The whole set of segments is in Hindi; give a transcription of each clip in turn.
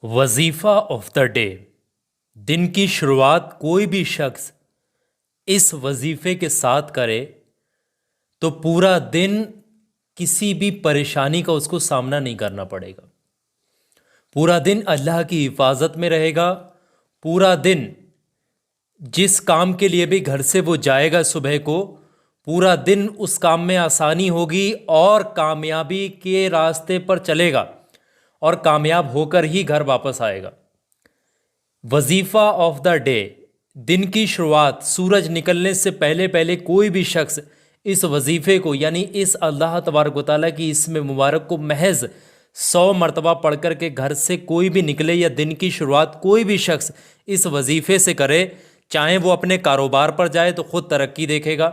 वजीफ़ा ऑफ द डे। दिन की शुरुआत कोई भी शख्स इस वजीफ़े के साथ करे तो पूरा दिन किसी भी परेशानी का उसको सामना नहीं करना पड़ेगा। पूरा दिन अल्लाह की हिफाजत में रहेगा। पूरा दिन जिस काम के लिए भी घर से वो जाएगा सुबह को, पूरा दिन उस काम में आसानी होगी और कामयाबी के रास्ते पर चलेगा और कामयाब होकर ही घर वापस आएगा। वजीफ़ा ऑफ द डे, दिन की शुरुआत सूरज निकलने से पहले पहले कोई भी शख्स इस वजीफ़े को यानी इस अल्लाह तबारक व तआला की इसमें मुबारक को महज 100 मरतबा पढ़ कर के घर से कोई भी निकले या दिन की शुरुआत कोई भी शख्स इस वजीफ़े से करे, चाहे वो अपने कारोबार पर जाए तो ख़ुद तरक्की देखेगा,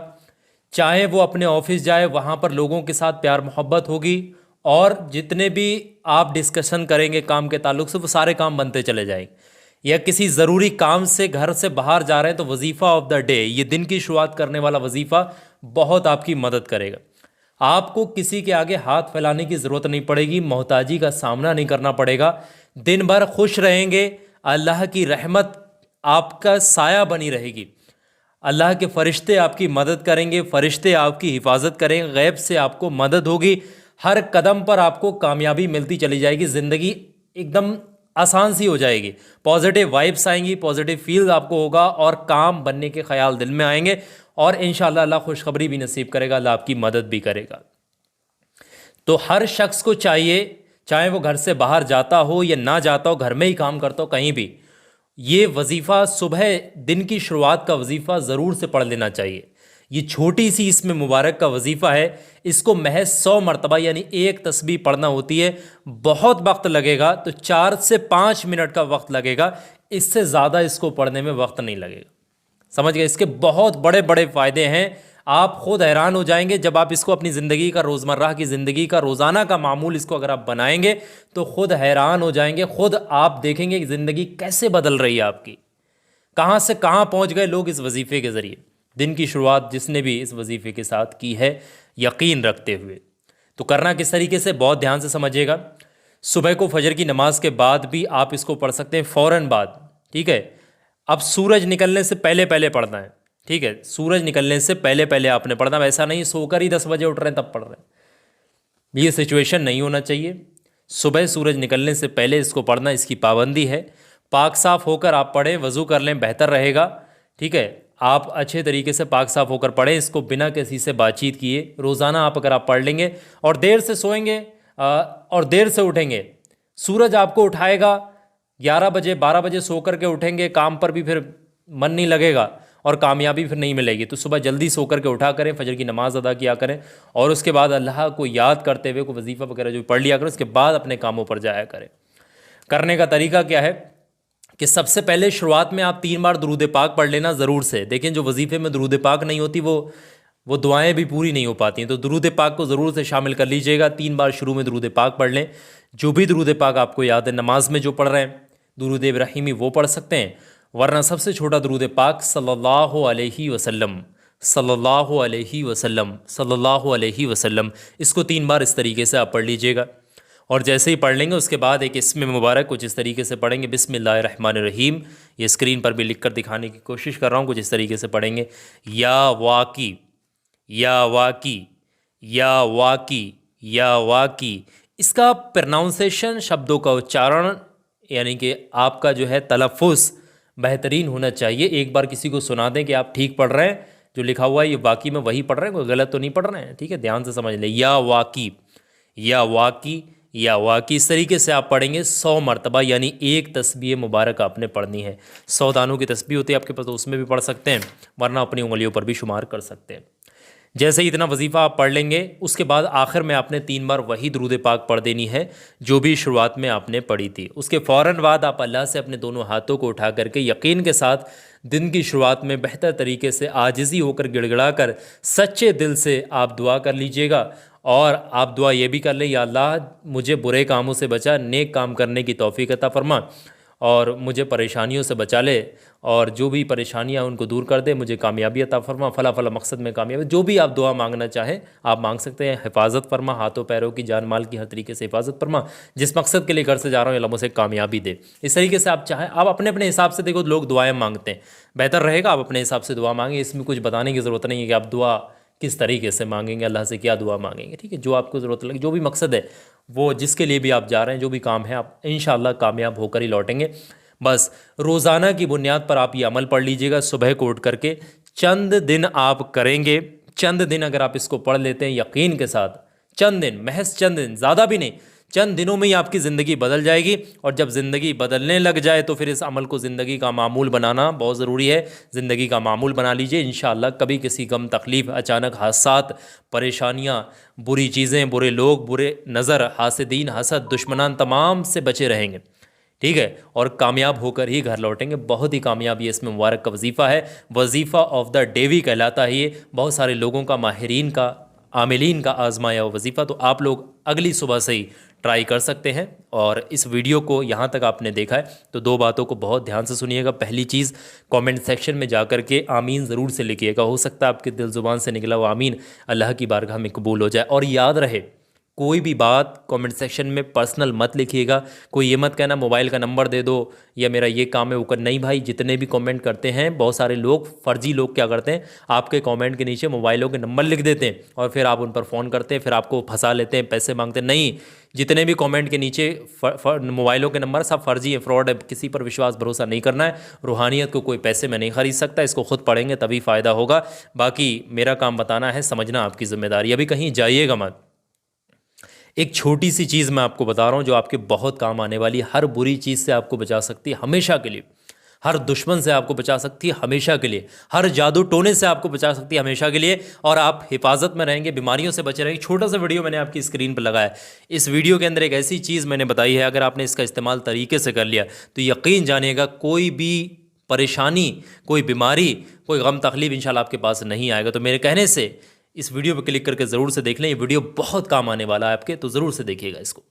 चाहे वो अपने ऑफिस जाए वहाँ पर लोगों के साथ प्यार मोहब्बत होगी और जितने भी आप डिस्कशन करेंगे काम के ताल्लुक से वो सारे काम बनते चले जाएंगे। या किसी ज़रूरी काम से घर से बाहर जा रहे हैं तो वजीफ़ा ऑफ द डे, ये दिन की शुरुआत करने वाला वजीफ़ा बहुत आपकी मदद करेगा। आपको किसी के आगे हाथ फैलाने की ज़रूरत नहीं पड़ेगी, मोहताजी का सामना नहीं करना पड़ेगा। दिन भर खुश रहेंगे, अल्लाह की रहमत आपका साया बनी रहेगी, अल्लाह के फ़रिश्ते आपकी मदद करेंगे, फ़रिश्ते आपकी हिफाजत करेंगे, गैब से आपको मदद होगी। हर कदम पर आपको कामयाबी मिलती चली जाएगी, ज़िंदगी एकदम आसान सी हो जाएगी, पॉजिटिव वाइब्स आएंगी, पॉजिटिव फील आपको होगा और काम बनने के ख्याल दिल में आएंगे और इंशाअल्लाह अल्लाह खुशखबरी भी नसीब करेगा, अल्लाह आपकी मदद भी करेगा। तो हर शख्स को चाहिए, चाहे वो घर से बाहर जाता हो या ना जाता हो, घर में ही काम करता हो, कहीं भी ये वजीफ़ा सुबह दिन की शुरुआत का वजीफ़ा ज़रूर से पढ़ लेना चाहिए। ये छोटी सी इसमें मुबारक का वजीफ़ा है, इसको महज 100 मरतबा यानी एक तस्बीह पढ़ना होती है। बहुत वक्त लगेगा तो 4 से 5 मिनट का वक्त लगेगा, इससे ज़्यादा इसको पढ़ने में वक्त नहीं लगेगा। समझ गए? इसके बहुत बड़े बड़े फ़ायदे हैं, आप खुद हैरान हो जाएंगे जब आप इसको अपनी ज़िंदगी का, रोज़मर्रा की ज़िंदगी का, रोज़ाना का मामूल इसको अगर आप बनाएंगे तो खुद हैरान हो जाएंगे। खुद आप देखेंगे कि ज़िंदगी कैसे बदल रही है आपकी, कहाँ से कहाँ पहुँच गए लोग इस वजीफ़े के ज़रिए। दिन की शुरुआत जिसने भी इस वजीफ़े के साथ की है यकीन रखते हुए, तो करना किस तरीके से बहुत ध्यान से समझिएगा। सुबह को फजर की नमाज के बाद भी आप इसको पढ़ सकते हैं, फ़ौरन बाद, ठीक है। अब सूरज निकलने से पहले पहले पढ़ना है, ठीक है। सूरज निकलने से पहले पहले आपने पढ़ना, वैसा नहीं सोकर ही 10 बजे उठ रहे हैं तब पढ़ रहे हैं, ये सिचुएशन नहीं होना चाहिए। सुबह सूरज निकलने से पहले इसको पढ़ना, इसकी पाबंदी है। पाक साफ़ होकर आप पढ़ें, वज़ू कर लें, बेहतर रहेगा, ठीक है। आप अच्छे तरीके से पाक साफ़ होकर पढ़ें इसको, बिना किसी से बातचीत किए। रोज़ाना आप अगर आप पढ़ लेंगे और देर से सोएंगे और देर से उठेंगे, सूरज आपको उठाएगा 11 बजे 12 बजे सो कर के उठेंगे, काम पर भी फिर मन नहीं लगेगा और कामयाबी फिर नहीं मिलेगी। तो सुबह जल्दी सो कर के उठा करें, फजर की नमाज़ अदा किया करें और उसके बाद अल्लाह को याद करते हुए कोई वजीफ़ा वगैरह जो पढ़ लिया करें, उसके बाद अपने कामों पर जाया करें। करने का तरीका क्या है कि सबसे पहले शुरुआत में आप 3 बार दुरूद पाक पढ़ लेना ज़रूर से। देखें जो वजीफ़े में दुरूद पाक नहीं होती वो दुआएं भी पूरी नहीं हो पाती हैं, तो दुरूद पाक को ज़रूर से शामिल कर लीजिएगा। 3 बार शुरू में दुरूद पाक पढ़ लें, जो भी दुरूद पाक आपको याद है, नमाज में जो पढ़ रहे हैं दुरूद इब्राहिमी वो पढ़ सकते हैं, वरना सबसे छोटा दुरूद पाक सल्लल्लाहु अलैहि वसल्लम, सल्लल्लाहु अलैहि वसल्लम, सल्लल्लाहु अलैहि वसल्लम, इसको 3 बार इस तरीके से आप पढ़ लीजिएगा। और जैसे ही पढ़ लेंगे उसके बाद एक इसमें मुबारक कुछ इस तरीके से पढ़ेंगे, बिस्मिल्लाहिर्रहमानिर्रहीम। ये स्क्रीन पर भी लिख कर दिखाने की कोशिश कर रहा हूँ, कुछ इस तरीके से पढ़ेंगे, या वाकी, या वाकी, या वाकी, या वाकी। इसका प्रोनाउंसिएशन, शब्दों का उच्चारण यानी कि आपका जो है तलफ़ुज़ बेहतरीन होना चाहिए। एक बार किसी को सुना दें कि आप ठीक पढ़ रहे हैं, जो लिखा हुआ है ये वाकई में वही पढ़ रहे हैं, कोई गलत तो नहीं पढ़ रहे हैं, ठीक है। ध्यान से समझ लें, या वाकी, या वाकी, या वाकी। इस तरीके से आप पढ़ेंगे 100 मरतबा, यानी एक तस्बीह मुबारक आपने पढ़नी है। 100 दानों की तस्बीह होती है आपके पास, तो उसमें भी पढ़ सकते हैं, वरना अपनी उंगलियों पर भी शुमार कर सकते हैं। जैसे ही इतना वजीफ़ा आप पढ़ लेंगे उसके बाद आखिर में आपने 3 बार वही दुरूद पाक पढ़ देनी है जो भी शुरुआत में आपने पढ़ी थी। उसके फ़ौरन बाद आप अल्लाह से अपने दोनों हाथों को उठा करके यकीन के साथ दिन की शुरुआत में बेहतर तरीके से आजिज़ी होकर, गिड़गिड़ा कर, सच्चे दिल से आप दुआ कर लीजिएगा। और आप दुआ ये भी कर लें, या अल्लाह मुझे बुरे कामों से बचा, नेक काम करने की तौफीक अता फरमा और मुझे परेशानियों से बचा ले, और जो भी परेशानियां उनको दूर कर दे, मुझे कामयाबी अता फरमा, फला फला मकसद में कामयाबी। जो भी आप दुआ मांगना चाहें आप मांग सकते हैं। हिफाजत फरमा, हाथों पैरों की, जान माल की हर तरीके से हिफाजत फरमा। जिस मकसद के लिए घर से जा रहा हूँ अल्लाह मुझे कामयाबी दे। इस तरीके से आप चाहें, आप अपने अपने हिसाब से, देखो लोग दुआएं मांगते हैं, बेहतर रहेगा आप अपने हिसाब से दुआ मांगे। इसमें कुछ बताने की ज़रूरत नहीं है कि आप दुआ किस तरीके से मांगेंगे, अल्लाह से क्या दुआ मांगेंगे। ठीक है, जो आपको ज़रूरत लगे, जो भी मकसद है, वो जिसके लिए भी आप जा रहे हैं, जो भी काम है, आप इंशाअल्लाह कामयाब होकर ही लौटेंगे। बस रोज़ाना की बुनियाद पर आप ये अमल पढ़ लीजिएगा, सुबह को उठ करके चंद दिन आप करेंगे। चंद दिन अगर आप इसको पढ़ लेते हैं यकीन के साथ, चंद दिन, महज चंद दिन, ज़्यादा भी नहीं, चंद दिनों में ही आपकी ज़िंदगी बदल जाएगी। और जब ज़िंदगी बदलने लग जाए तो फिर इस अमल को ज़िंदगी का मामूल बनाना बहुत ज़रूरी है। ज़िंदगी का मामूल बना लीजिए, इंशाअल्लाह कभी किसी गम, तकलीफ़, अचानक हादसात, परेशानियाँ, बुरी चीज़ें, बुरे लोग, बुरे नज़र, हासिदीन, हसद, दुश्मनान, तमाम से बचे रहेंगे। ठीक है, और कामयाब होकर ही घर लौटेंगे। बहुत ही कामयाब ये इसमें मुबारक का वजीफ़ा है। वजीफ़ा ऑफ द डे भी कहलाता है ये। बहुत सारे लोगों का, माहिरीन का, आमिलीन का आजमाया हुआ वजीफ़ा। तो आप लोग अगली सुबह से ही ट्राई कर सकते हैं। और इस वीडियो को यहाँ तक आपने देखा है तो दो बातों को बहुत ध्यान से सुनिएगा। पहली चीज़, कमेंट सेक्शन में जा कर के आमीन ज़रूर से लिखिएगा। हो सकता है आपके दिल ज़ुबान से निकला हुआ आमीन अल्लाह की बारगाह में कबूल हो जाए। और याद रहे, कोई भी बात कमेंट सेक्शन में पर्सनल मत लिखिएगा। कोई ये मत कहना मोबाइल का नंबर दे दो या मेरा ये काम है वो कर, नहीं भाई। जितने भी कमेंट करते हैं, बहुत सारे लोग, फर्जी लोग क्या करते हैं, आपके कमेंट के नीचे मोबाइलों के नंबर लिख देते हैं और फिर आप उन पर फ़ोन करते हैं, फिर आपको फंसा लेते हैं, पैसे मांगते हैं। नहीं, जितने भी कमेंट के नीचे मोबाइलों के नंबर सब फर्जी है, फ्रॉड है। किसी पर विश्वास भरोसा नहीं करना है। रूहानियत को कोई पैसे में नहीं खरीद सकता। इसको खुद पढ़ेंगे तभी फ़ायदा होगा। बाकी मेरा काम बताना है, समझना आपकी ज़िम्मेदारी। अभी कहीं जाइएगा मत। एक छोटी सी चीज़ मैं आपको बता रहा हूँ जो आपके बहुत काम आने वाली है। हर बुरी चीज़ से आपको बचा सकती है हमेशा के लिए। हर दुश्मन से आपको बचा सकती है हमेशा के लिए। हर जादू टोने से आपको बचा सकती है हमेशा के लिए। और आप हिफाजत में रहेंगे, बीमारियों से बचे रहेंगे। छोटा सा वीडियो मैंने आपकी स्क्रीन पर लगाया है। इस वीडियो के अंदर एक ऐसी चीज़ मैंने बताई है, अगर आपने इसका इस्तेमाल तरीके से कर लिया तो यकीन जानिएगा कोई भी परेशानी, कोई बीमारी, कोई गम तकलीफ इंशाल्लाह आपके पास नहीं आएगा। तो मेरे कहने से इस वीडियो पर क्लिक करके ज़रूर से देख लें। ये वीडियो बहुत काम आने वाला है आपके, तो ज़रूर से देखिएगा इसको।